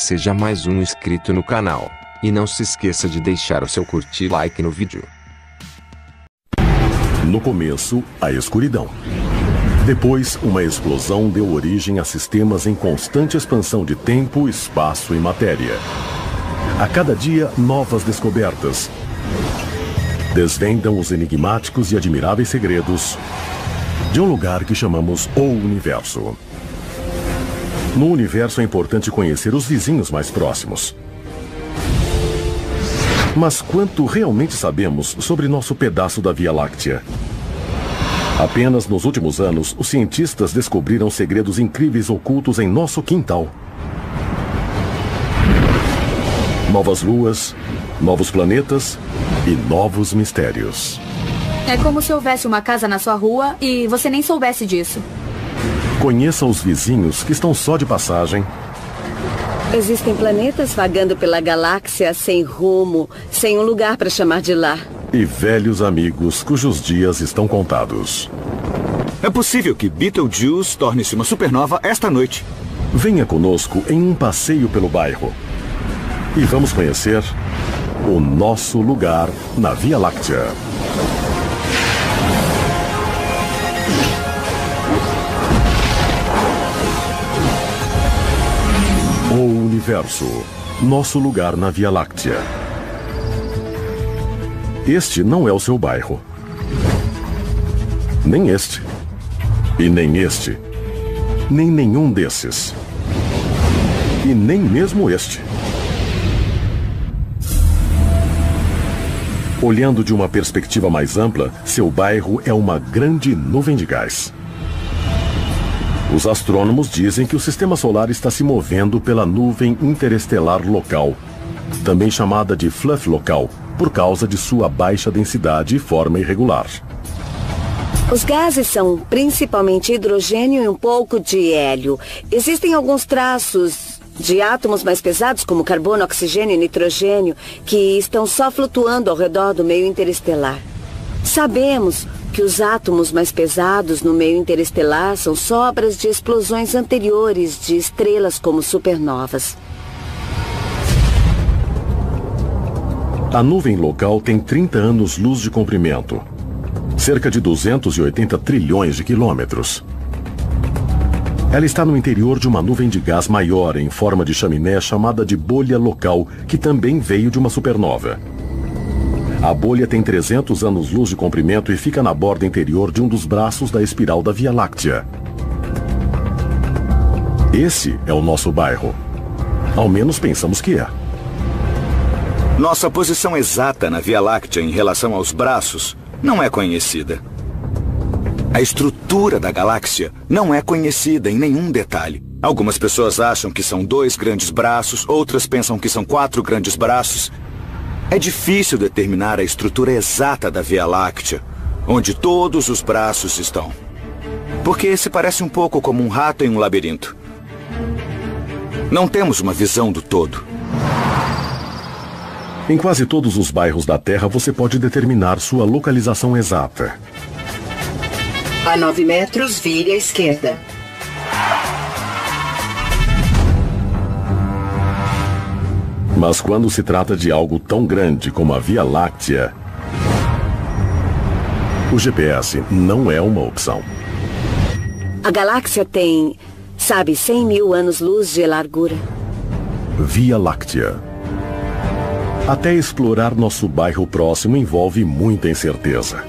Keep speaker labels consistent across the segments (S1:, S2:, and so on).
S1: seja mais um inscrito no canal. E não se esqueça de deixar o seu curtir e like no vídeo.
S2: No começo, a escuridão. Depois, uma explosão deu origem a sistemas em constante expansão de tempo, espaço e matéria. A cada dia, novas descobertas desvendam os enigmáticos e admiráveis segredos de um lugar que chamamos o Universo. No Universo é importante conhecer os vizinhos mais próximos. Mas quanto realmente sabemos sobre nosso pedaço da Via Láctea? Apenas nos últimos anos, os cientistas descobriram segredos incríveis ocultos em nosso quintal. Novas luas, novos planetas e novos mistérios.
S3: É como se houvesse uma casa na sua rua e você nem soubesse disso.
S2: Conheça os vizinhos que estão só de passagem.
S4: Existem planetas vagando pela galáxia sem rumo, sem um lugar para chamar de lar.
S2: E velhos amigos cujos dias estão contados.
S5: É possível que Betelgeuse torne-se uma supernova esta noite.
S2: Venha conosco em um passeio pelo bairro. E vamos conhecer o nosso lugar na Via Láctea. O Universo, nosso lugar na Via Láctea. Este não é o seu bairro. Nem este. E nem este. Nem nenhum desses. E nem mesmo este. Olhando de uma perspectiva mais ampla, seu bairro é uma grande nuvem de gás. Os astrônomos dizem que o sistema solar está se movendo pela nuvem interestelar local, também chamada de fluff local, por causa de sua baixa densidade e forma irregular.
S4: Os gases são principalmente hidrogênio e um pouco de hélio. Existem alguns traços de átomos mais pesados, como carbono, oxigênio e nitrogênio, que estão só flutuando ao redor do meio interestelar. Sabemos que os átomos mais pesados no meio interestelar são sobras de explosões anteriores de estrelas como supernovas.
S2: A nuvem local tem 30 anos-luz de comprimento, cerca de 280 trilhões de quilômetros. Ela está no interior de uma nuvem de gás maior em forma de chaminé chamada de bolha local, que também veio de uma supernova. A bolha tem 300 anos-luz de comprimento e fica na borda interior de um dos braços da espiral da Via Láctea. Esse é o nosso bairro. Ao menos pensamos que é.
S5: Nossa posição exata na Via Láctea em relação aos braços não é conhecida. A estrutura da galáxia não é conhecida em nenhum detalhe. Algumas pessoas acham que são 2 grandes braços, outras pensam que são 4 grandes braços. É difícil determinar a estrutura exata da Via Láctea, onde todos os braços estão. Porque se parece um pouco como um rato em um labirinto. Não temos uma visão do todo.
S2: Em quase todos os bairros da Terra você pode determinar sua localização exata.
S6: A 9 metros, vire à esquerda.
S2: Mas quando se trata de algo tão grande como a Via Láctea, o GPS não é uma opção.
S4: A galáxia tem, 100 mil anos-luz de largura.
S2: Via Láctea. Até explorar nosso bairro próximo envolve muita incerteza.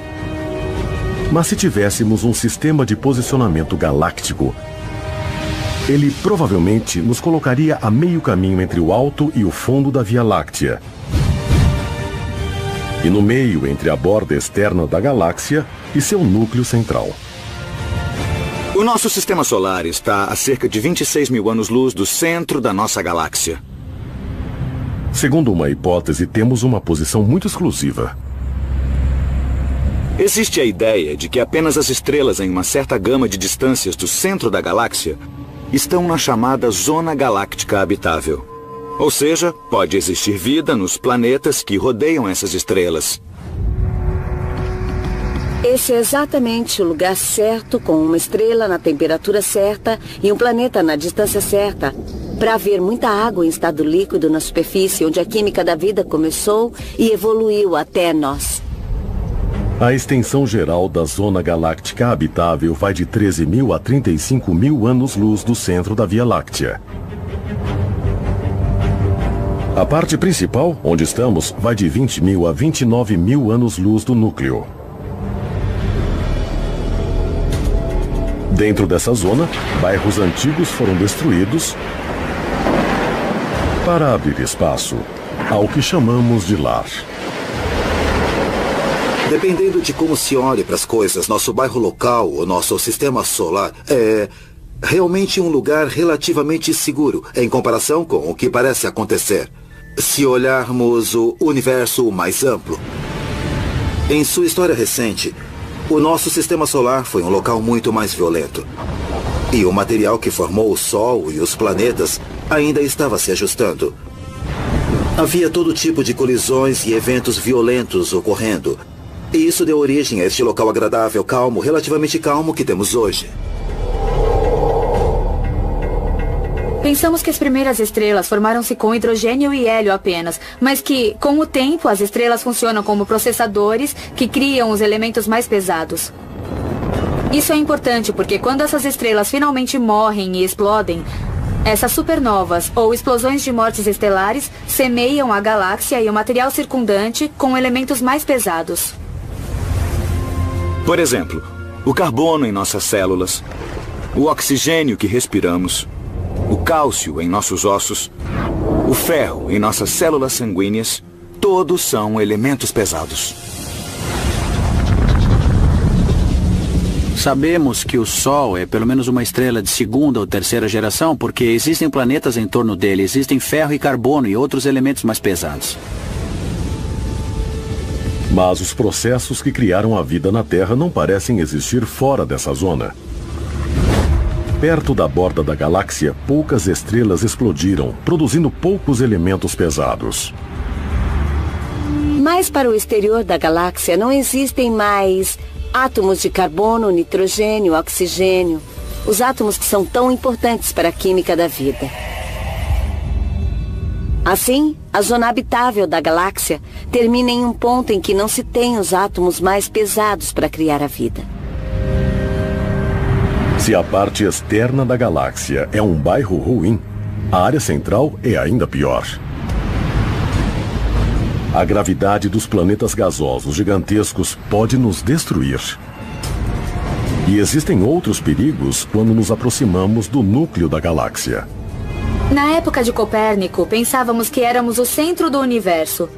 S2: Mas se tivéssemos um sistema de posicionamento galáctico, ele provavelmente nos colocaria a meio caminho entre o alto e o fundo da Via Láctea. E no meio entre a borda externa da galáxia e seu núcleo central.
S5: O nosso sistema solar está a cerca de 26 mil anos-luz do centro da nossa galáxia.
S2: Segundo uma hipótese, temos uma posição muito exclusiva.
S5: Existe a ideia de que apenas as estrelas em uma certa gama de distâncias do centro da galáxia estão na chamada Zona Galáctica Habitável. Ou seja, pode existir vida nos planetas que rodeiam essas estrelas.
S4: Esse é exatamente o lugar certo, com uma estrela na temperatura certa e um planeta na distância certa, para haver muita água em estado líquido na superfície, onde a química da vida começou e evoluiu até nós.
S2: A extensão geral da zona galáctica habitável vai de 13.000 a 35.000 anos-luz do centro da Via Láctea. A parte principal, onde estamos, vai de 20.000 a 29.000 anos-luz do núcleo. Dentro dessa zona, bairros antigos foram destruídos para abrir espaço ao que chamamos de lar.
S7: Dependendo de como se olhe para as coisas, nosso bairro local, o nosso sistema solar, é realmente um lugar relativamente seguro em comparação com o que parece acontecer. Se olharmos o universo mais amplo. Em sua história recente, o nosso sistema solar foi um local muito mais violento. E o material que formou o Sol e os planetas ainda estava se ajustando. Havia todo tipo de colisões e eventos violentos ocorrendo. E isso deu origem a este local agradável, calmo, relativamente calmo que temos hoje.
S3: Pensamos que as primeiras estrelas formaram-se com hidrogênio e hélio apenas, mas que, com o tempo, as estrelas funcionam como processadores que criam os elementos mais pesados. Isso é importante porque quando essas estrelas finalmente morrem e explodem, essas supernovas ou explosões de mortes estelares semeiam a galáxia e o material circundante com elementos mais pesados.
S5: Por exemplo, o carbono em nossas células, o oxigênio que respiramos, o cálcio em nossos ossos, o ferro em nossas células sanguíneas, todos são elementos pesados.
S8: Sabemos que o Sol é pelo menos uma estrela de segunda ou terceira geração porque existem planetas em torno dele, existem ferro e carbono e outros elementos mais pesados.
S2: Mas os processos que criaram a vida na Terra não parecem existir fora dessa zona. Perto da borda da galáxia, poucas estrelas explodiram, produzindo poucos elementos pesados.
S4: Mas para o exterior da galáxia não existem mais átomos de carbono, nitrogênio, oxigênio. Os átomos que são tão importantes para a química da vida. Assim, a zona habitável da galáxia termina em um ponto em que não se tem os átomos mais pesados para criar a vida.
S2: Se a parte externa da galáxia é um bairro ruim, a área central é ainda pior. A gravidade dos planetas gasosos gigantescos pode nos destruir. E existem outros perigos quando nos aproximamos do núcleo da galáxia.
S3: Na época de Copérnico, pensávamos que éramos o centro do universo.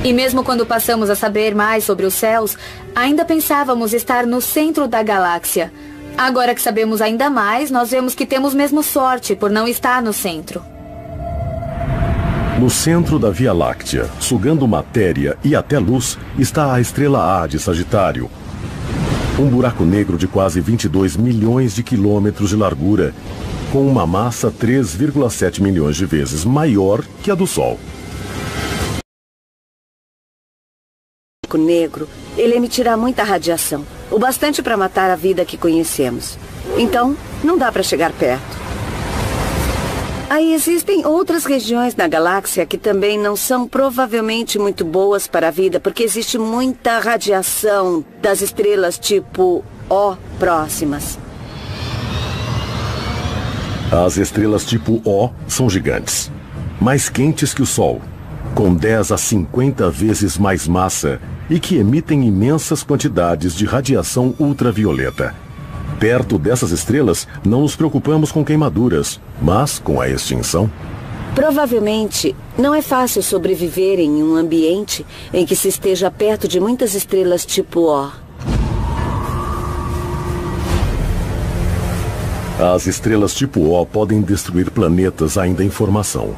S3: E mesmo quando passamos a saber mais sobre os céus, ainda pensávamos estar no centro da galáxia. Agora que sabemos ainda mais, nós vemos que temos mesmo sorte por não estar no centro.
S2: No centro da Via Láctea, sugando matéria e até luz, está a estrela A de Sagitário. Um buraco negro de quase 22 milhões de quilômetros de largura, com uma massa 3,7 milhões de vezes maior que a do Sol.
S4: O negro, ele emitirá muita radiação, o bastante para matar a vida que conhecemos. Então, não dá para chegar perto. Aí existem outras regiões na galáxia que também não são provavelmente muito boas para a vida, porque existe muita radiação das estrelas tipo O próximas.
S2: As estrelas tipo O são gigantes, mais quentes que o Sol, com 10 a 50 vezes mais massa e que emitem imensas quantidades de radiação ultravioleta. Perto dessas estrelas, não nos preocupamos com queimaduras, mas com a extinção.
S4: Provavelmente, não é fácil sobreviver em um ambiente em que se esteja perto de muitas estrelas tipo O.
S2: As estrelas tipo O podem destruir planetas ainda em formação.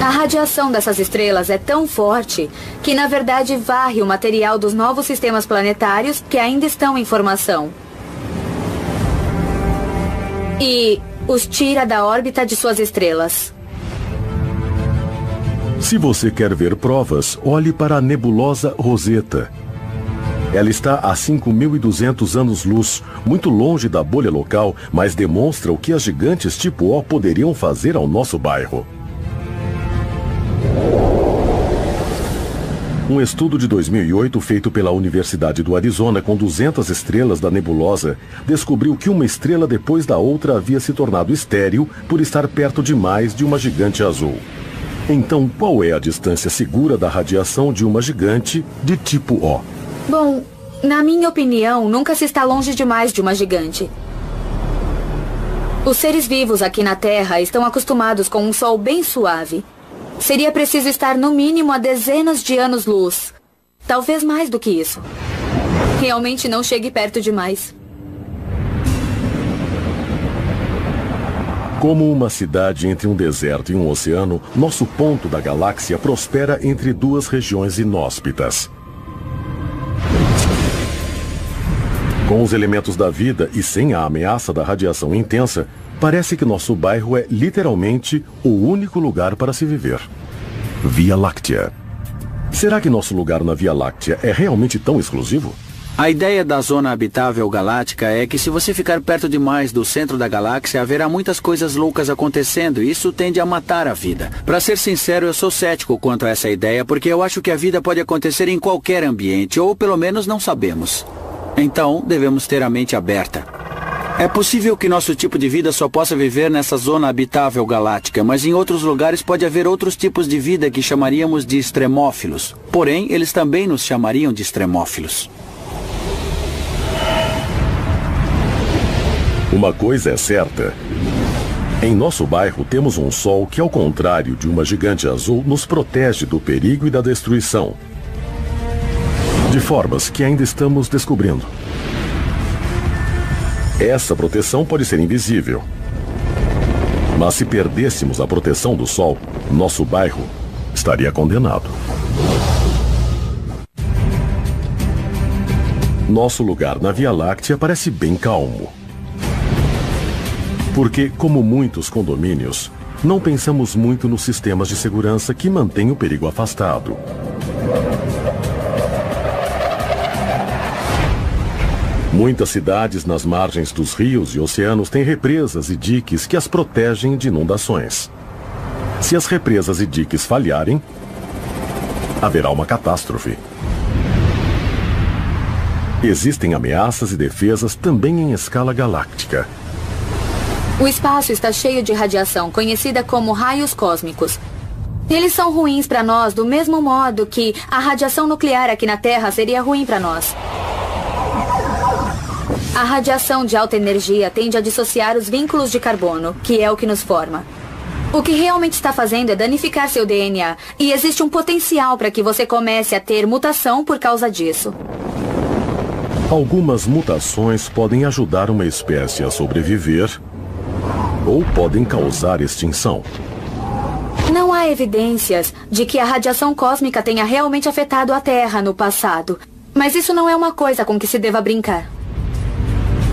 S3: A radiação dessas estrelas é tão forte que, na verdade, varre o material dos novos sistemas planetários que ainda estão em formação. E os tira da órbita de suas estrelas.
S2: Se você quer ver provas, olhe para a nebulosa Rosetta. Ela está a 5.200 anos-luz, muito longe da bolha local, mas demonstra o que as gigantes tipo O poderiam fazer ao nosso bairro. Um estudo de 2008 feito pela Universidade do Arizona com 200 estrelas da nebulosa descobriu que uma estrela depois da outra havia se tornado estéril por estar perto demais de uma gigante azul. Então, qual é a distância segura da radiação de uma gigante de tipo O?
S3: Bom, na minha opinião, nunca se está longe demais de uma gigante. Os seres vivos aqui na Terra estão acostumados com um sol bem suave. Seria preciso estar no mínimo a dezenas de anos-luz. Talvez mais do que isso. Realmente não chegue perto demais.
S2: Como uma cidade entre um deserto e um oceano, nosso ponto da galáxia prospera entre duas regiões inóspitas. Com os elementos da vida e sem a ameaça da radiação intensa, parece que nosso bairro é literalmente o único lugar para se viver. Via Láctea. Será que nosso lugar na Via Láctea é realmente tão exclusivo?
S8: A ideia da zona habitável galáctica é que se você ficar perto demais do centro da galáxia, haverá muitas coisas loucas acontecendo e isso tende a matar a vida. Para ser sincero, eu sou cético quanto a essa ideia porque eu acho que a vida pode acontecer em qualquer ambiente, ou pelo menos não sabemos. Então, devemos ter a mente aberta. É possível que nosso tipo de vida só possa viver nessa zona habitável galáctica, mas em outros lugares pode haver outros tipos de vida que chamaríamos de extremófilos. Porém, eles também nos chamariam de extremófilos.
S2: Uma coisa é certa. Em nosso bairro temos um sol que, ao contrário de uma gigante azul, nos protege do perigo e da destruição. De formas que ainda estamos descobrindo. Essa proteção pode ser invisível. Mas se perdêssemos a proteção do sol, nosso bairro estaria condenado. Nosso lugar na Via Láctea parece bem calmo. Porque, como muitos condomínios, não pensamos muito nos sistemas de segurança que mantêm o perigo afastado. Muitas cidades nas margens dos rios e oceanos têm represas e diques que as protegem de inundações. Se as represas e diques falharem, haverá uma catástrofe. Existem ameaças e defesas também em escala galáctica.
S3: O espaço está cheio de radiação, conhecida como raios cósmicos. Eles são ruins para nós do mesmo modo que a radiação nuclear aqui na Terra seria ruim para nós. A radiação de alta energia tende a dissociar os vínculos de carbono, que é o que nos forma. O que realmente está fazendo é danificar seu DNA, e existe um potencial para que você comece a ter mutação por causa disso.
S2: Algumas mutações podem ajudar uma espécie a sobreviver ou podem causar extinção.
S3: Não há evidências de que a radiação cósmica tenha realmente afetado a Terra no passado, mas isso não é uma coisa com que se deva brincar.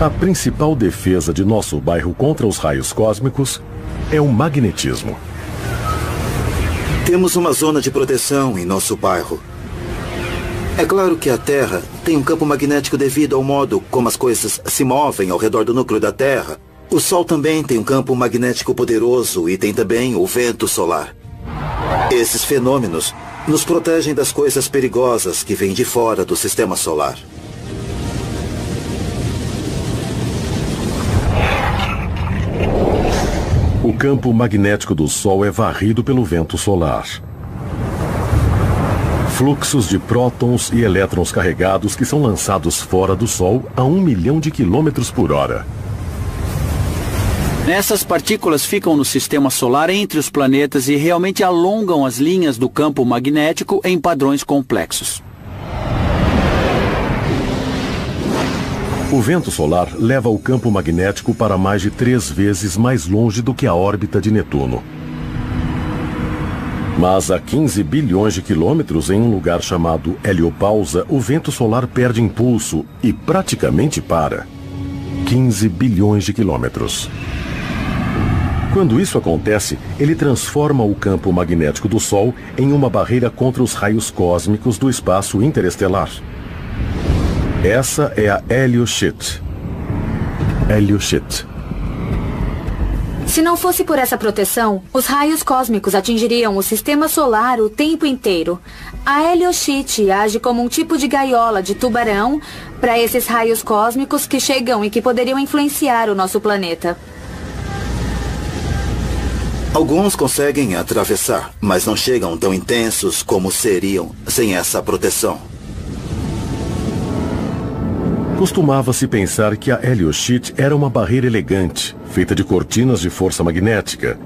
S2: A principal defesa de nosso bairro contra os raios cósmicos é o magnetismo.
S7: Temos uma zona de proteção em nosso bairro. É claro que a Terra tem um campo magnético devido ao modo como as coisas se movem ao redor do núcleo da Terra. O Sol também tem um campo magnético poderoso e tem também o vento solar. Esses fenômenos nos protegem das coisas perigosas que vêm de fora do sistema solar.
S2: O campo magnético do Sol é varrido pelo vento solar. Fluxos de prótons e elétrons carregados que são lançados fora do Sol a 1 milhão de quilômetros por hora.
S8: Essas partículas ficam no sistema solar entre os planetas e realmente alongam as linhas do campo magnético em padrões complexos.
S2: O vento solar leva o campo magnético para mais de 3 vezes mais longe do que a órbita de Netuno. Mas a 15 bilhões de quilômetros em um lugar chamado heliopausa, o vento solar perde impulso e praticamente para. 15 bilhões de quilômetros. Quando isso acontece, ele transforma o campo magnético do Sol em uma barreira contra os raios cósmicos do espaço interestelar. Essa é a Helio-Sheet. Helio-Sheet.
S3: Se não fosse por essa proteção, os raios cósmicos atingiriam o sistema solar o tempo inteiro. A Helio-Sheet age como um tipo de gaiola de tubarão para esses raios cósmicos que chegam e que poderiam influenciar o nosso planeta.
S7: Alguns conseguem atravessar, mas não chegam tão intensos como seriam sem essa proteção.
S2: Costumava-se pensar que a Helio-Sheet era uma barreira elegante, feita de cortinas de força magnética.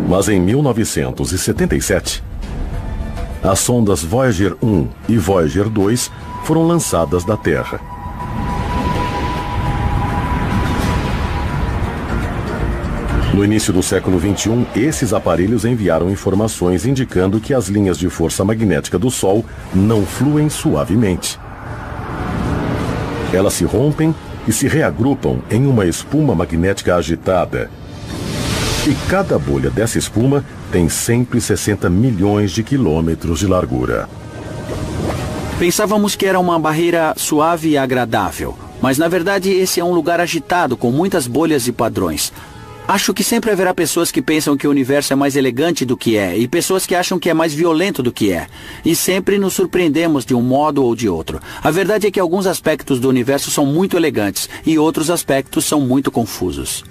S2: Mas em 1977, as sondas Voyager 1 e Voyager 2 foram lançadas da Terra. No início do século XXI, esses aparelhos enviaram informações indicando que as linhas de força magnética do Sol não fluem suavemente. Elas se rompem e se reagrupam em uma espuma magnética agitada. E cada bolha dessa espuma tem 160 milhões de quilômetros de largura.
S8: Pensávamos que era uma barreira suave e agradável, mas na verdade esse é um lugar agitado com muitas bolhas e padrões. Acho que sempre haverá pessoas que pensam que o universo é mais elegante do que é, e pessoas que acham que é mais violento do que é. E sempre nos surpreendemos de um modo ou de outro. A verdade é que alguns aspectos do universo são muito elegantes, e outros aspectos são muito confusos.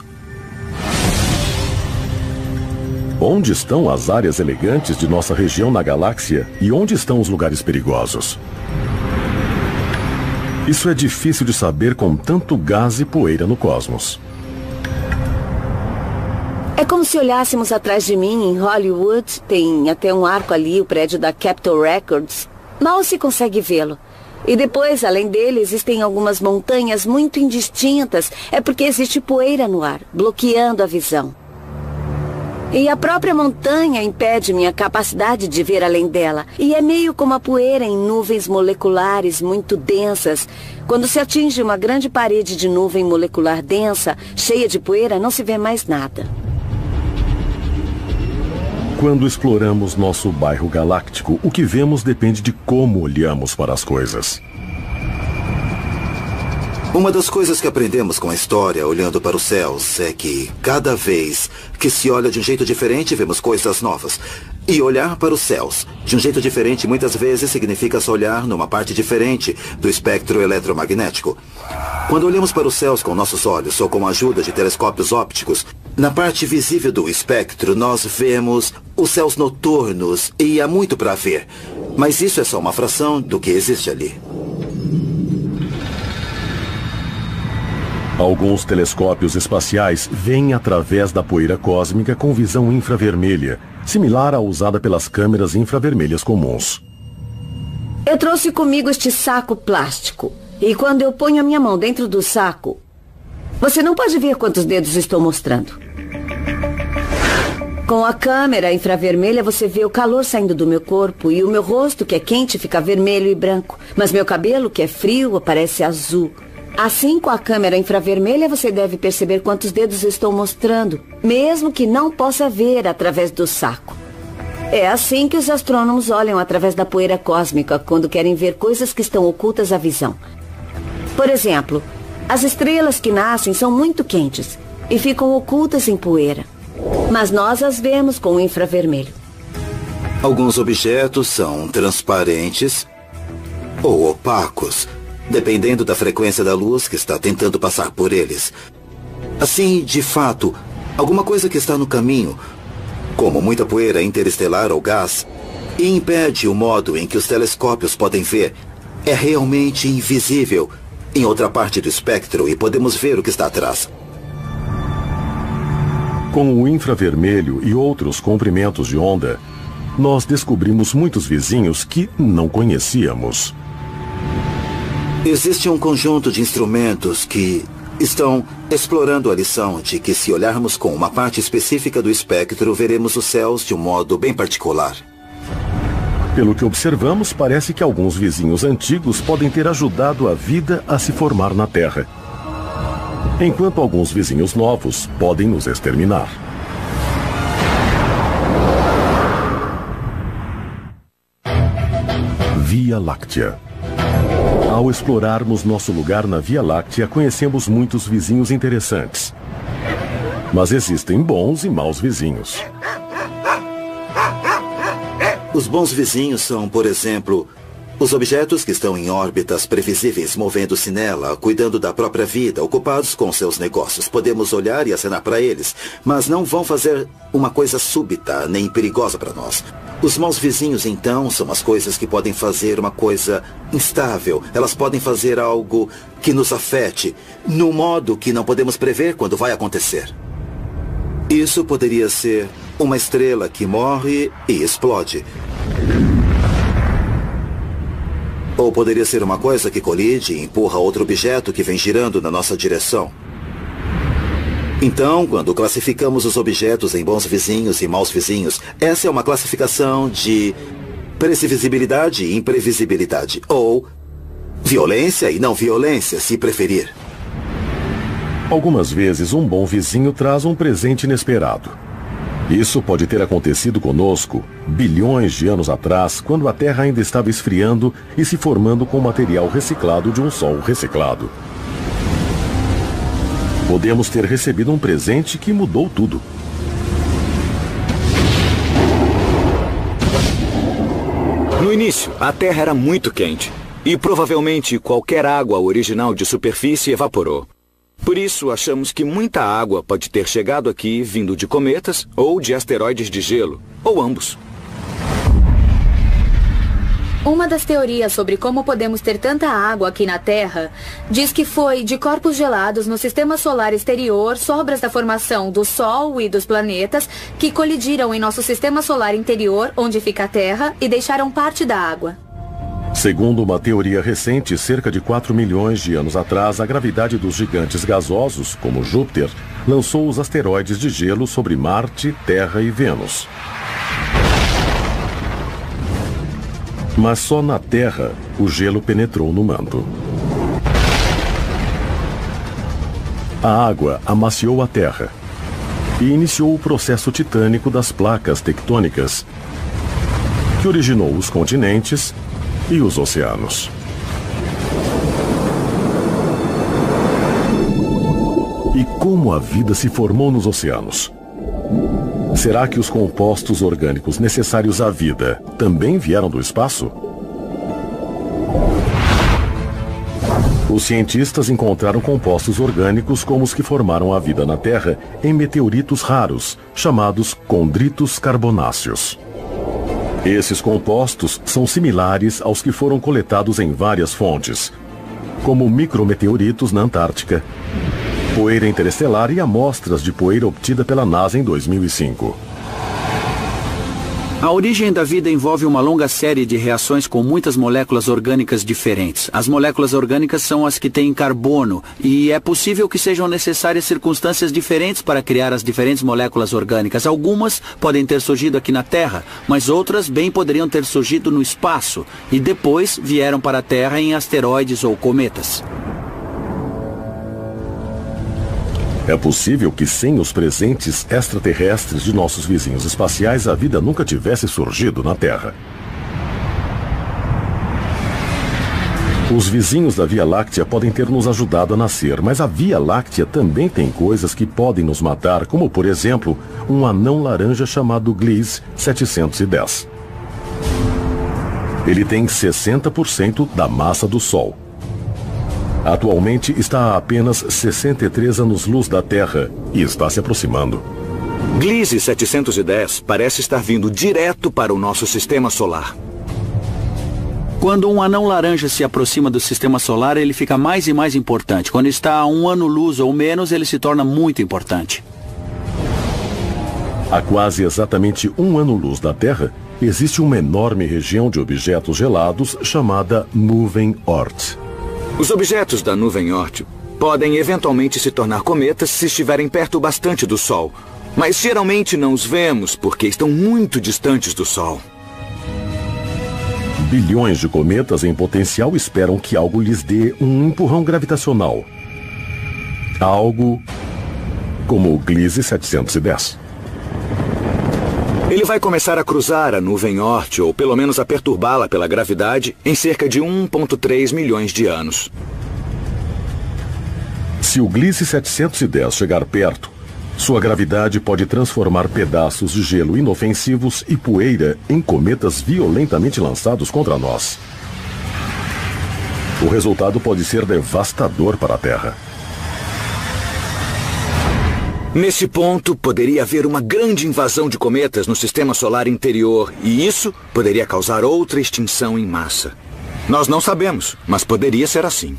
S2: Onde estão as áreas elegantes de nossa região na galáxia e onde estão os lugares perigosos? Isso é difícil de saber com tanto gás e poeira no cosmos.
S4: É como se olhássemos atrás de mim em Hollywood, tem até um arco ali, o prédio da Capitol Records. Mal se consegue vê-lo. E depois, além dele, existem algumas montanhas muito indistintas. É porque existe poeira no ar, bloqueando a visão. E a própria montanha impede minha capacidade de ver além dela. E é meio como a poeira em nuvens moleculares muito densas. Quando se atinge uma grande parede de nuvem molecular densa, cheia de poeira, não se vê mais nada.
S2: Quando exploramos nosso bairro galáctico, o que vemos depende de como olhamos para as coisas.
S7: Uma das coisas que aprendemos com a história, olhando para os céus, é que cada vez que se olha de um jeito diferente, vemos coisas novas. E olhar para os céus de um jeito diferente muitas vezes significa só olhar numa parte diferente do espectro eletromagnético. Quando olhamos para os céus com nossos olhos ou com a ajuda de telescópios ópticos, na parte visível do espectro nós vemos os céus noturnos e há muito para ver. Mas isso é só uma fração do que existe ali.
S2: Alguns telescópios espaciais veem através da poeira cósmica com visão infravermelha, similar à usada pelas câmeras infravermelhas comuns.
S4: Eu trouxe comigo este saco plástico. E quando eu ponho a minha mão dentro do saco, você não pode ver quantos dedos estou mostrando. Com a câmera infravermelha você vê o calor saindo do meu corpo e o meu rosto, que é quente, fica vermelho e branco. Mas meu cabelo, que é frio, aparece azul. Assim, com a câmera infravermelha, você deve perceber quantos dedos estou mostrando, mesmo que não possa ver através do saco. É assim que os astrônomos olham através da poeira cósmica quando querem ver coisas que estão ocultas à visão. Por exemplo, as estrelas que nascem são muito quentes e ficam ocultas em poeira, mas nós as vemos com o infravermelho.
S7: Alguns objetos são transparentes ou opacos, dependendo da frequência da luz que está tentando passar por eles. Assim, de fato, alguma coisa que está no caminho, como muita poeira interestelar ou gás, e impede o modo em que os telescópios podem ver, é realmente invisível em outra parte do espectro e podemos ver o que está atrás.
S2: Com o infravermelho e outros comprimentos de onda, nós descobrimos muitos vizinhos que não conhecíamos.
S7: Existe um conjunto de instrumentos que estão explorando a lição de que se olharmos com uma parte específica do espectro, veremos os céus de um modo bem particular.
S2: Pelo que observamos, parece que alguns vizinhos antigos podem ter ajudado a vida a se formar na Terra, enquanto alguns vizinhos novos podem nos exterminar. Via Láctea. Ao explorarmos nosso lugar na Via Láctea, conhecemos muitos vizinhos interessantes. Mas existem bons e maus vizinhos.
S7: Os bons vizinhos são, por exemplo, os objetos que estão em órbitas previsíveis, movendo-se nela, cuidando da própria vida, ocupados com seus negócios. Podemos olhar e acenar para eles, mas não vão fazer uma coisa súbita nem perigosa para nós. Os maus vizinhos, então, são as coisas que podem fazer uma coisa instável. Elas podem fazer algo que nos afete, no modo que não podemos prever quando vai acontecer. Isso poderia ser uma estrela que morre e explode. Ou poderia ser uma coisa que colide e empurra outro objeto que vem girando na nossa direção. Então, quando classificamos os objetos em bons vizinhos e maus vizinhos, essa é uma classificação de previsibilidade e imprevisibilidade. Ou violência e não violência, se preferir.
S2: Algumas vezes, um bom vizinho traz um presente inesperado. Isso pode ter acontecido conosco bilhões de anos atrás, quando a Terra ainda estava esfriando e se formando com material reciclado de um Sol reciclado. Podemos ter recebido um presente que mudou tudo.
S5: No início, a Terra era muito quente e provavelmente qualquer água original de superfície evaporou. Por isso, achamos que muita água pode ter chegado aqui vindo de cometas ou de asteroides de gelo, ou ambos.
S3: Uma das teorias sobre como podemos ter tanta água aqui na Terra diz que foi de corpos gelados no sistema solar exterior, sobras da formação do Sol e dos planetas, que colidiram em nosso sistema solar interior, onde fica a Terra, e deixaram parte da água.
S2: Segundo uma teoria recente, cerca de 4 milhões de anos atrás, a gravidade dos gigantes gasosos, como Júpiter, lançou os asteroides de gelo sobre Marte, Terra e Vênus. Mas só na Terra o gelo penetrou no manto. A água amaciou a Terra e iniciou o processo titânico das placas tectônicas, que originou os continentes e os oceanos. E como a vida se formou nos oceanos? Será que os compostos orgânicos necessários à vida também vieram do espaço? Os cientistas encontraram compostos orgânicos como os que formaram a vida na Terra em meteoritos raros, chamados condritos carbonáceos. Esses compostos são similares aos que foram coletados em várias fontes, como micrometeoritos na Antártica, poeira interestelar e amostras de poeira obtida pela NASA em 2005.
S8: A origem da vida envolve uma longa série de reações com muitas moléculas orgânicas diferentes. As moléculas orgânicas são as que têm carbono, e é possível que sejam necessárias circunstâncias diferentes para criar as diferentes moléculas orgânicas. Algumas podem ter surgido aqui na Terra, mas outras bem poderiam ter surgido no espaço, e depois vieram para a Terra em asteroides ou cometas.
S2: É possível que sem os presentes extraterrestres de nossos vizinhos espaciais, a vida nunca tivesse surgido na Terra. Os vizinhos da Via Láctea podem ter nos ajudado a nascer, mas a Via Láctea também tem coisas que podem nos matar, como, por exemplo, um anão laranja chamado Gliese 710. Ele tem 60% da massa do Sol. Atualmente está a apenas 63 anos-luz da Terra e está se aproximando.
S5: Gliese 710 parece estar vindo direto para o nosso sistema solar.
S8: Quando um anão laranja se aproxima do sistema solar, ele fica mais e mais importante. Quando está a 1 ano-luz ou menos, ele se torna muito importante.
S2: A quase exatamente 1 ano-luz da Terra, existe uma enorme região de objetos gelados chamada nuvem Oort.
S5: Os objetos da nuvem Oort podem eventualmente se tornar cometas se estiverem perto bastante do Sol, mas geralmente não os vemos porque estão muito distantes do Sol.
S2: Bilhões de cometas em potencial esperam que algo lhes dê um empurrão gravitacional. Algo como o Gliese 710.
S5: Ele vai começar a cruzar a nuvem Oort, ou pelo menos a perturbá-la pela gravidade, em cerca de 1,3 milhões de anos.
S2: Se o Gliese 710 chegar perto, sua gravidade pode transformar pedaços de gelo inofensivos e poeira em cometas violentamente lançados contra nós. O resultado pode ser devastador para a Terra.
S5: Nesse ponto, poderia haver uma grande invasão de cometas no sistema solar interior, e isso poderia causar outra extinção em massa. Nós não sabemos, mas poderia ser assim.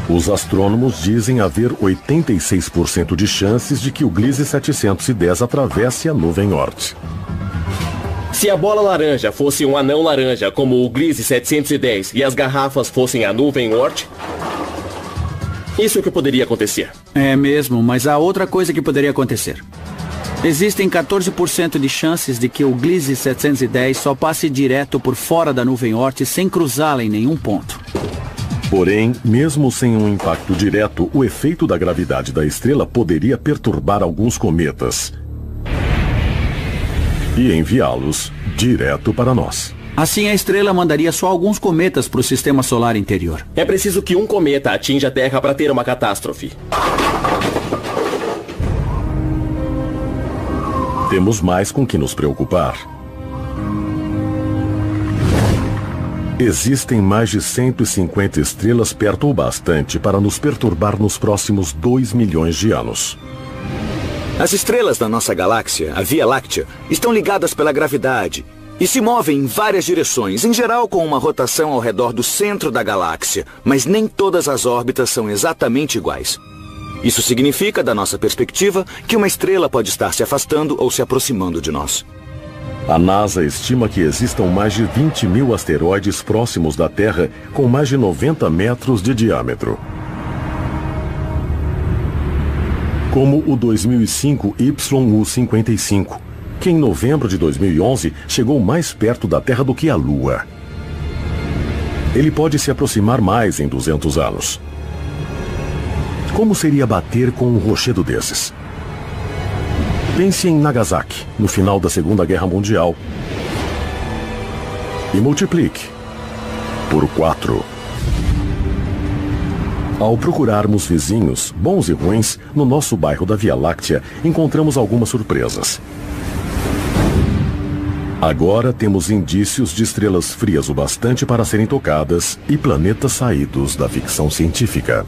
S2: Os astrônomos dizem haver 86% de chances de que o Gliese 710 atravesse a nuvem Oort.
S9: Se a bola laranja fosse um anão laranja, como o Gliese 710, e as garrafas fossem a nuvem Oort, isso é o que poderia acontecer.
S8: É mesmo, mas há outra coisa que poderia acontecer. Existem 14% de chances de que o Gliese 710 só passe direto por fora da nuvem Oort sem cruzá-la em nenhum ponto.
S2: Porém, mesmo sem um impacto direto, o efeito da gravidade da estrela poderia perturbar alguns cometas e enviá-los direto para nós.
S8: Assim, a estrela mandaria só alguns cometas para o sistema solar interior.
S9: É preciso que um cometa atinja a Terra para ter uma catástrofe.
S2: Temos mais com que nos preocupar. Existem mais de 150 estrelas perto o bastante para nos perturbar nos próximos 2 milhões de anos.
S5: As estrelas da nossa galáxia, a Via Láctea, estão ligadas pela gravidade e se movem em várias direções, em geral com uma rotação ao redor do centro da galáxia, mas nem todas as órbitas são exatamente iguais. Isso significa, da nossa perspectiva, que uma estrela pode estar se afastando ou se aproximando de nós.
S2: A NASA estima que existam mais de 20 mil asteroides próximos da Terra com mais de 90 metros de diâmetro. Como o 2005 YU-55, que em novembro de 2011 chegou mais perto da Terra do que a Lua. Ele pode se aproximar mais em 200 anos. Como seria bater com um rochedo desses? Pense em Nagasaki, no final da Segunda Guerra Mundial. E multiplique por 4. Ao procurarmos vizinhos, bons e ruins, no nosso bairro da Via Láctea, encontramos algumas surpresas. Agora temos indícios de estrelas frias o bastante para serem tocadas e planetas saídos da ficção científica.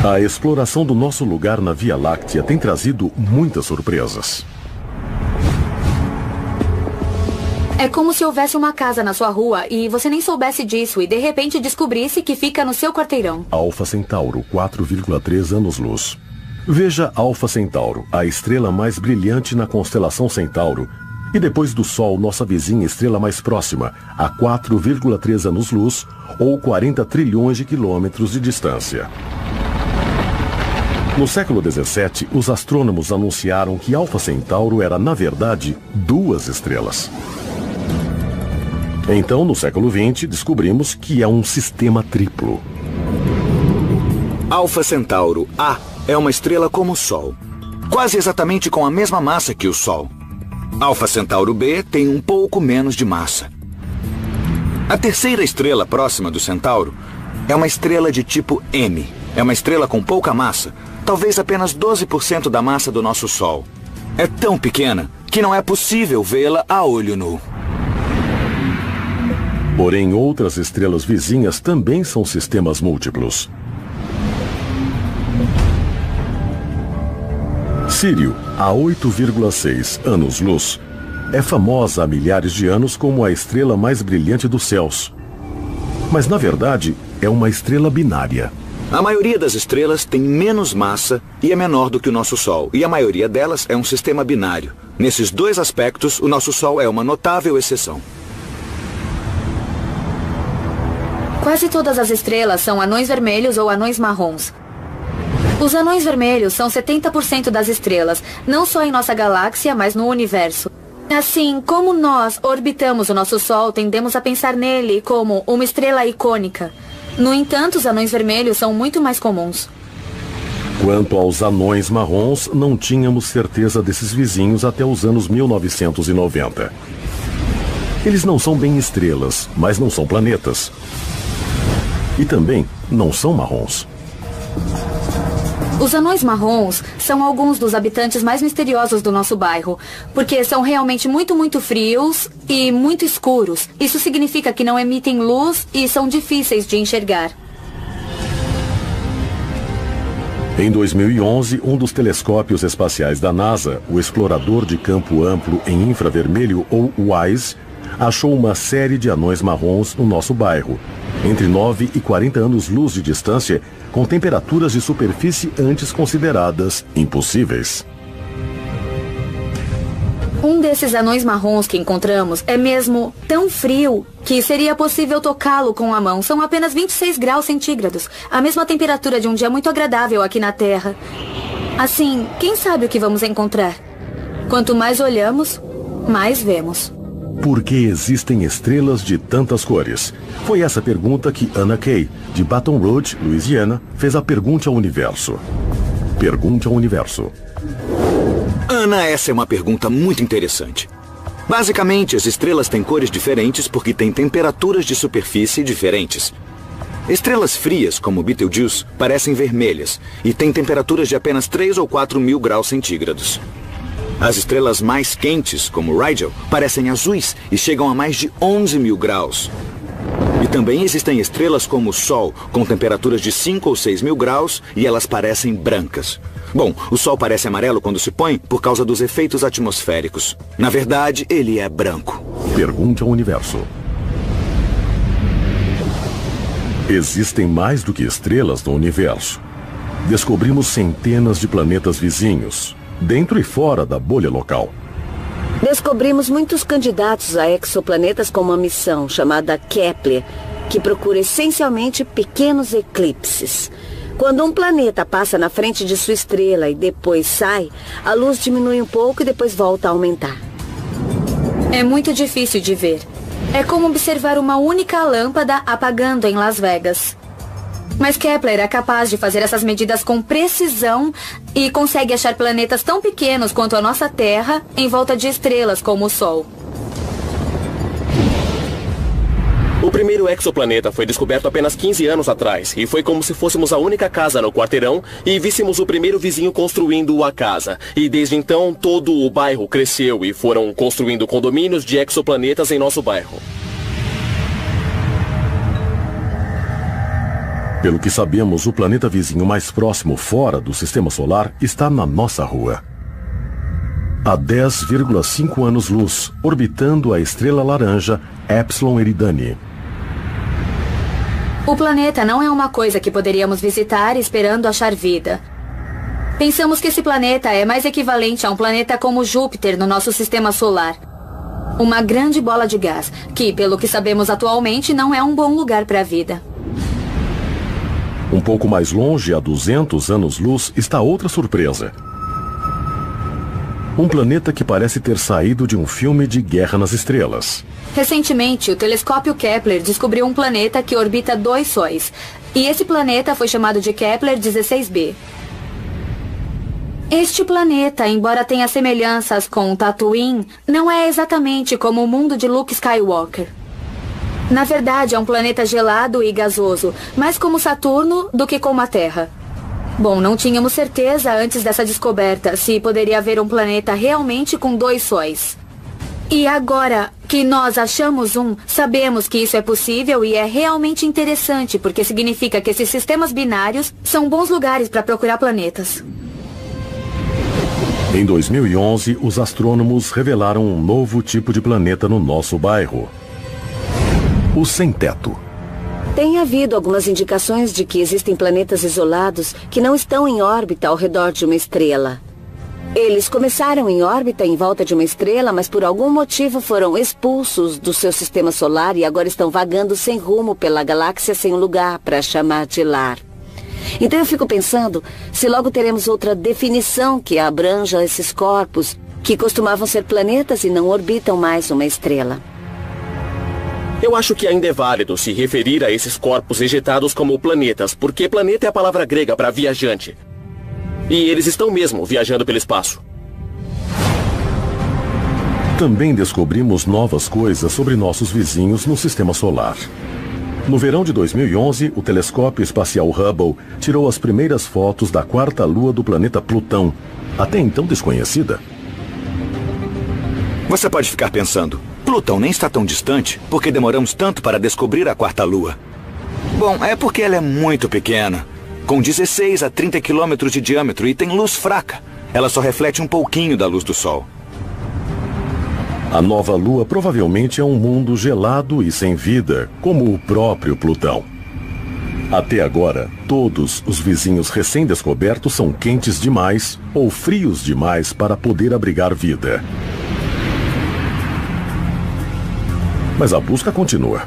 S2: A exploração do nosso lugar na Via Láctea tem trazido muitas surpresas.
S3: É como se houvesse uma casa na sua rua e você nem soubesse disso e de repente descobrisse que fica no seu quarteirão.
S2: Alfa Centauro, 4,3 anos-luz. Veja Alfa Centauro, a estrela mais brilhante na constelação Centauro, e depois do Sol, nossa vizinha estrela mais próxima, a 4,3 anos-luz, ou 40 trilhões de quilômetros de distância. No século XVII, os astrônomos anunciaram que Alfa Centauro era, na verdade, 2 estrelas. Então, no século XX, descobrimos que é um sistema triplo.
S5: Alfa Centauro A é uma estrela como o Sol, quase exatamente com a mesma massa que o Sol. Alfa Centauro B tem um pouco menos de massa. A terceira estrela próxima do Centauro é uma estrela de tipo M. É uma estrela com pouca massa, talvez apenas 12% da massa do nosso Sol. É tão pequena que não é possível vê-la a olho nu.
S2: Porém, outras estrelas vizinhas também são sistemas múltiplos. Sírio, a 8,6 anos-luz, é famosa há milhares de anos como a estrela mais brilhante dos céus. Mas, na verdade, é uma estrela binária.
S5: A maioria das estrelas tem menos massa e é menor do que o nosso Sol, e a maioria delas é um sistema binário. Nesses 2 aspectos, o nosso Sol é uma notável exceção.
S3: Quase todas as estrelas são anões vermelhos ou anões marrons. Os anões vermelhos são 70% das estrelas, não só em nossa galáxia, mas no universo. Assim, como nós orbitamos o nosso Sol, tendemos a pensar nele como uma estrela icônica. No entanto, os anões vermelhos são muito mais comuns.
S2: Quanto aos anões marrons, não tínhamos certeza desses vizinhos até os anos 1990. Eles não são bem estrelas, mas não são planetas. E também não são marrons.
S3: Os anões marrons são alguns dos habitantes mais misteriosos do nosso bairro, porque são realmente muito frios e muito escuros. Isso significa que não emitem luz e são difíceis de enxergar.
S2: Em 2011, um dos telescópios espaciais da NASA, o Explorador de Campo Amplo em Infravermelho, ou WISE, achou uma série de anões marrons no nosso bairro, entre 9 e 40 anos-luz de distância, com temperaturas de superfície antes consideradas impossíveis.
S3: Um desses anões marrons que encontramos é mesmo tão frio que seria possível tocá-lo com a mão. São apenas 26 graus centígrados, a mesma temperatura de um dia muito agradável aqui na Terra. Assim, quem sabe o que vamos encontrar? Quanto mais olhamos, mais vemos.
S2: Por que existem estrelas de tantas cores? Foi essa pergunta que Anna Kay, de Baton Rouge, Louisiana, fez a Pergunte ao Universo. Pergunte ao Universo.
S5: Ana, essa é uma pergunta muito interessante. Basicamente, as estrelas têm cores diferentes porque têm temperaturas de superfície diferentes. Estrelas frias, como Betelgeuse, parecem vermelhas e têm temperaturas de apenas 3 ou 4 mil graus centígrados. As estrelas mais quentes, como Rigel, parecem azuis e chegam a mais de 11 mil graus. E também existem estrelas como o Sol, com temperaturas de 5 ou 6 mil graus e elas parecem brancas. Bom, o Sol parece amarelo quando se põe por causa dos efeitos atmosféricos. Na verdade, ele é branco.
S2: Pergunte ao Universo. Existem mais do que estrelas no universo. Descobrimos centenas de planetas vizinhos, dentro e fora da bolha local.
S4: Descobrimos muitos candidatos a exoplanetas com uma missão chamada Kepler, que procura essencialmente pequenos eclipses. Quando um planeta passa na frente de sua estrela e depois sai, a luz diminui um pouco e depois volta a aumentar.
S3: É muito difícil de ver. É como observar uma única lâmpada apagando em Las Vegas. Mas Kepler é capaz de fazer essas medidas com precisão e consegue achar planetas tão pequenos quanto a nossa Terra em volta de estrelas como o Sol.
S9: O primeiro exoplaneta foi descoberto apenas 15 anos atrás e foi como se fôssemos a única casa no quarteirão e víssemos o primeiro vizinho construindo a casa. E desde então todo o bairro cresceu e foram construindo condomínios de exoplanetas em nosso bairro.
S2: Pelo que sabemos, o planeta vizinho mais próximo fora do Sistema Solar está na nossa rua. A 10,5 anos-luz, orbitando a estrela laranja Epsilon Eridani.
S3: O planeta não é uma coisa que poderíamos visitar esperando achar vida. Pensamos que esse planeta é mais equivalente a um planeta como Júpiter no nosso Sistema Solar. Uma grande bola de gás, que, pelo que sabemos atualmente, não é um bom lugar para a vida.
S2: Um pouco mais longe, a 200 anos-luz, está outra surpresa. Um planeta que parece ter saído de um filme de Guerra nas Estrelas.
S3: Recentemente, o telescópio Kepler descobriu um planeta que orbita 2 sóis. E esse planeta foi chamado de Kepler 16b. Este planeta, embora tenha semelhanças com Tatooine, não é exatamente como o mundo de Luke Skywalker. Na verdade, é um planeta gelado e gasoso, mais como Saturno do que como a Terra. Bom, não tínhamos certeza antes dessa descoberta se poderia haver um planeta realmente com 2 sóis. E agora que nós achamos um, sabemos que isso é possível e é realmente interessante, porque significa que esses sistemas binários são bons lugares para procurar planetas.
S2: Em 2011, os astrônomos revelaram um novo tipo de planeta no nosso bairro. O sem-teto.
S4: Tem havido algumas indicações de que existem planetas isolados que não estão em órbita ao redor de uma estrela. Eles começaram em órbita em volta de uma estrela, mas por algum motivo foram expulsos do seu sistema solar e agora estão vagando sem rumo pela galáxia sem um lugar para chamar de lar. Então eu fico pensando se logo teremos outra definição que abranja esses corpos que costumavam ser planetas e não orbitam mais uma estrela.
S9: Eu acho que ainda é válido se referir a esses corpos ejetados como planetas, porque planeta é a palavra grega para viajante. E eles estão mesmo viajando pelo espaço.
S2: Também descobrimos novas coisas sobre nossos vizinhos no Sistema Solar. No verão de 2011, o telescópio espacial Hubble tirou as primeiras fotos da quarta lua do planeta Plutão, até então desconhecida.
S5: Você pode ficar pensando, Plutão nem está tão distante, porque demoramos tanto para descobrir a quarta lua. Bom, é porque ela é muito pequena, com 16 a 30 quilômetros de diâmetro e tem luz fraca. Ela só reflete um pouquinho da luz do Sol.
S2: A nova lua provavelmente é um mundo gelado e sem vida, como o próprio Plutão. Até agora, todos os vizinhos recém-descobertos são quentes demais ou frios demais para poder abrigar vida. Mas a busca continua.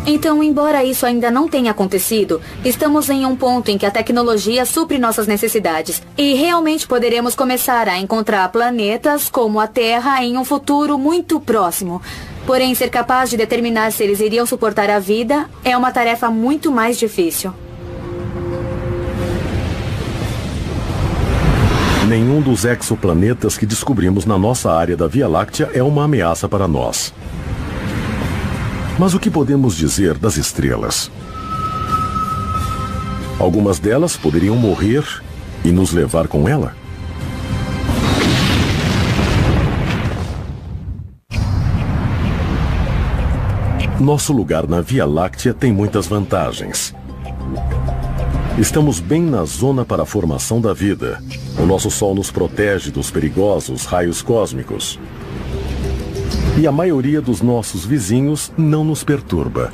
S3: Então, embora isso ainda não tenha acontecido, estamos em um ponto em que a tecnologia supre nossas necessidades. E realmente poderemos começar a encontrar planetas como a Terra em um futuro muito próximo. Porém, ser capaz de determinar se eles iriam suportar a vida é uma tarefa muito mais difícil.
S2: Nenhum dos exoplanetas que descobrimos na nossa área da Via Láctea é uma ameaça para nós. Mas o que podemos dizer das estrelas? Algumas delas poderiam morrer e nos levar com ela? Nosso lugar na Via Láctea tem muitas vantagens. Estamos bem na zona para a formação da vida. O nosso Sol nos protege dos perigosos raios cósmicos. E a maioria dos nossos vizinhos não nos perturba.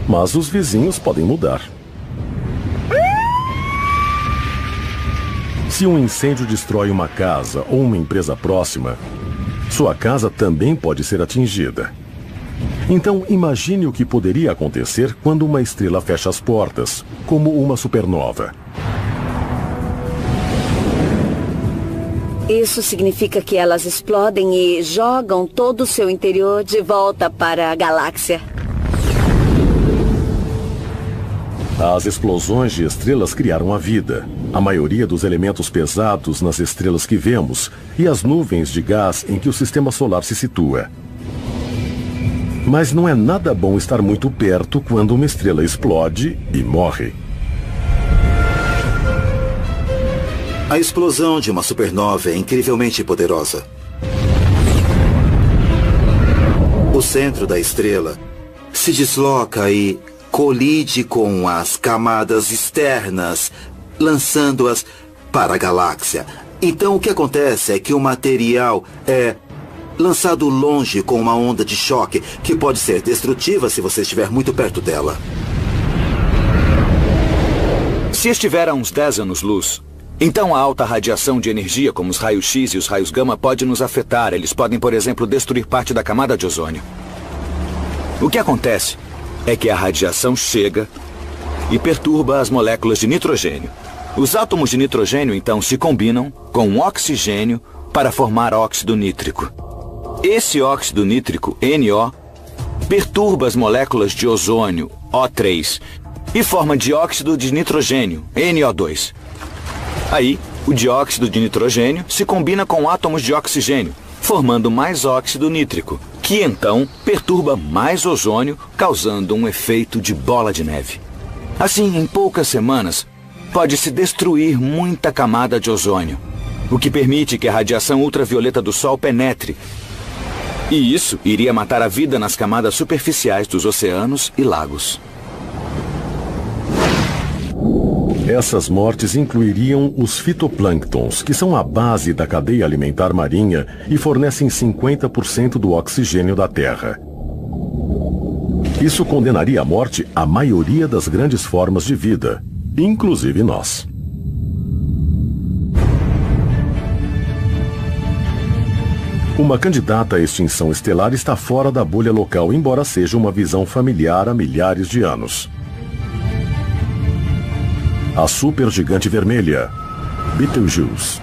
S2: Mas os vizinhos podem mudar. Se um incêndio destrói uma casa ou uma empresa próxima, sua casa também pode ser atingida. Então, imagine o que poderia acontecer quando uma estrela fecha as portas, como uma supernova.
S4: Isso significa que elas explodem e jogam todo o seu interior de volta para a galáxia.
S2: As explosões de estrelas criaram a vida, a maioria dos elementos pesados nas estrelas que vemos e as nuvens de gás em que o sistema solar se situa. Mas não é nada bom estar muito perto quando uma estrela explode e morre.
S7: A explosão de uma supernova é incrivelmente poderosa. O centro da estrela se desloca e colide com as camadas externas, lançando-as para a galáxia. Então o que acontece é que o material é lançado longe com uma onda de choque que pode ser destrutiva se você estiver muito perto dela.
S5: Se estiver a uns 10 anos-luz, então a alta radiação de energia, como os raios X e os raios gama, pode nos afetar. Eles podem, por exemplo, destruir parte da camada de ozônio. O que acontece é que a radiação chega e perturba as moléculas de nitrogênio. Os átomos de nitrogênio, então, se combinam com o oxigênio para formar óxido nítrico. Esse óxido nítrico, NO, perturba as moléculas de ozônio, O3, e forma dióxido de nitrogênio, NO2. Aí, o dióxido de nitrogênio se combina com átomos de oxigênio, formando mais óxido nítrico, que então perturba mais ozônio, causando um efeito de bola de neve. Assim, em poucas semanas, pode-se destruir muita camada de ozônio, o que permite que a radiação ultravioleta do Sol penetre. E isso iria matar a vida nas camadas superficiais dos oceanos e lagos.
S2: Essas mortes incluiriam os fitoplânctons, que são a base da cadeia alimentar marinha e fornecem 50% do oxigênio da Terra. Isso condenaria à morte a maioria das grandes formas de vida, inclusive nós. Uma candidata à extinção estelar está fora da bolha local, embora seja uma visão familiar há milhares de anos. A supergigante vermelha, Betelgeuse.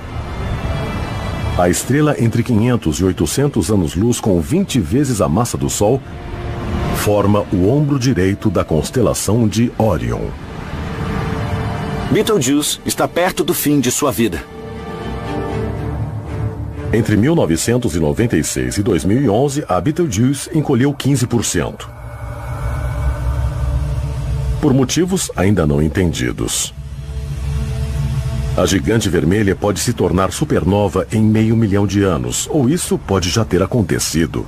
S2: A estrela entre 500 e 800 anos-luz com 20 vezes a massa do Sol forma o ombro direito da constelação de Órion.
S5: Betelgeuse está perto do fim de sua vida.
S2: Entre 1996 e 2011, a Betelgeuse encolheu 15%. Por motivos ainda não entendidos. A gigante vermelha pode se tornar supernova em 500 mil de anos, ou isso pode já ter acontecido.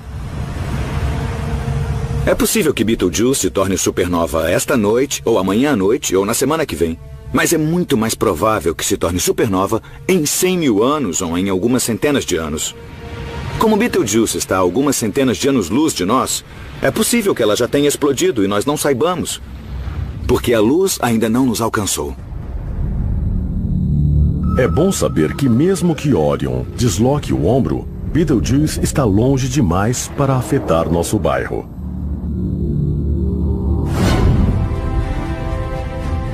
S5: É possível que Betelgeuse se torne supernova esta noite, ou amanhã à noite, ou na semana que vem. Mas é muito mais provável que se torne supernova em 100 mil anos ou em algumas centenas de anos. Como Betelgeuse está a algumas centenas de anos-luz de nós, é possível que ela já tenha explodido e nós não saibamos, porque a luz ainda não nos alcançou.
S2: É bom saber que mesmo que Órion desloque o ombro, Betelgeuse está longe demais para afetar nosso bairro.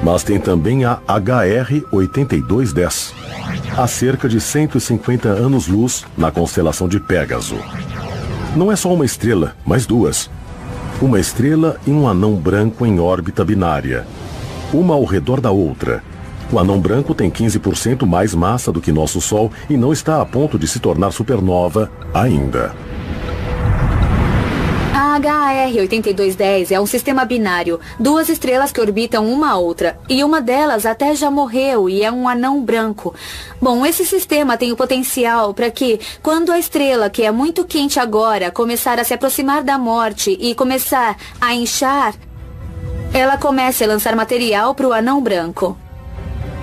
S2: Mas tem também a HR 8210, a cerca de 150 anos-luz na constelação de Pégaso. Não é só uma estrela, mas duas. Uma estrela e um anão branco em órbita binária, uma ao redor da outra. O anão branco tem 15% mais massa do que nosso Sol e não está a ponto de se tornar supernova ainda.
S3: A HR 8210 é um sistema binário, duas estrelas que orbitam uma a outra, e uma delas até já morreu e é um anão branco. Bom, esse sistema tem o potencial para que, quando a estrela, que é muito quente agora, começar a se aproximar da morte e começar a inchar, ela comece a lançar material para o anão branco.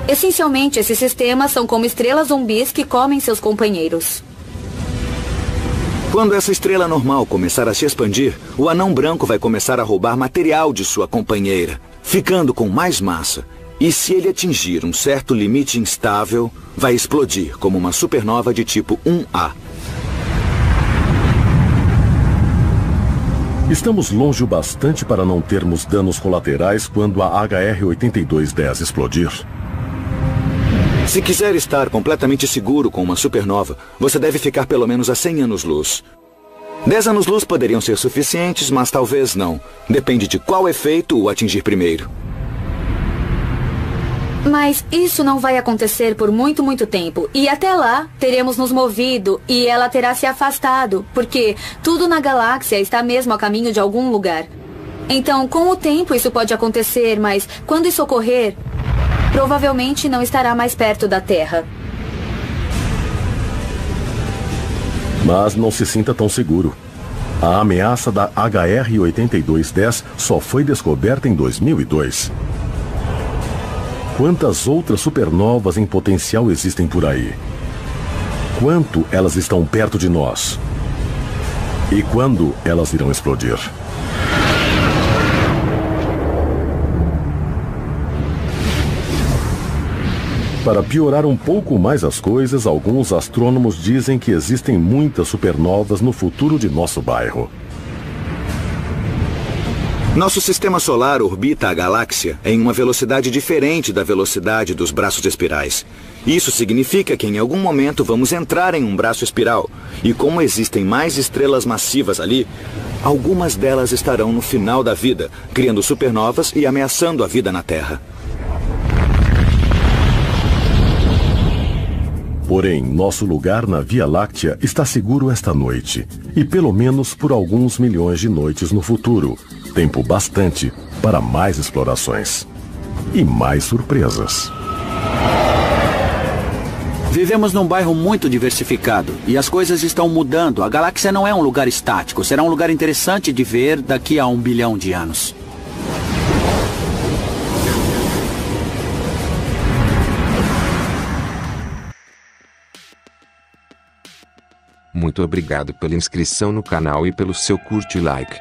S3: Essencialmente, esses sistemas são como estrelas zumbis que comem seus companheiros.
S5: Quando essa estrela normal começar a se expandir, o anão branco vai começar a roubar material de sua companheira, ficando com mais massa. E se ele atingir um certo limite instável, vai explodir como uma supernova de tipo 1A.
S2: Estamos longe o bastante para não termos danos colaterais quando a HR 8210 explodir.
S5: Se quiser estar completamente seguro com uma supernova, você deve ficar pelo menos a 100 anos-luz. 10 anos-luz poderiam ser suficientes, mas talvez não. Depende de qual efeito o atingir primeiro.
S3: Mas isso não vai acontecer por muito, muito tempo. E até lá, teremos nos movido e ela terá se afastado, porque tudo na galáxia está mesmo a caminho de algum lugar. Então, com o tempo isso pode acontecer, mas quando isso ocorrer, provavelmente não estará mais perto da Terra.
S2: Mas não se sinta tão seguro. A ameaça da HR 8210 só foi descoberta em 2002. Quantas outras supernovas em potencial existem por aí? Quanto elas estão perto de nós? E quando elas irão explodir? Para piorar um pouco mais as coisas, alguns astrônomos dizem que existem muitas supernovas no futuro de nosso bairro.
S5: Nosso sistema solar orbita a galáxia em uma velocidade diferente da velocidade dos braços espirais. Isso significa que em algum momento vamos entrar em um braço espiral. E como existem mais estrelas massivas ali, algumas delas estarão no final da vida, criando supernovas e ameaçando a vida na Terra.
S2: Porém, nosso lugar na Via Láctea está seguro esta noite, e pelo menos por alguns milhões de noites no futuro. Tempo bastante para mais explorações. E mais surpresas.
S8: Vivemos num bairro muito diversificado, e as coisas estão mudando. A galáxia não é um lugar estático, será um lugar interessante de ver daqui a 1 bilhão de anos.
S1: Muito obrigado pela inscrição no canal e pelo seu curte e like.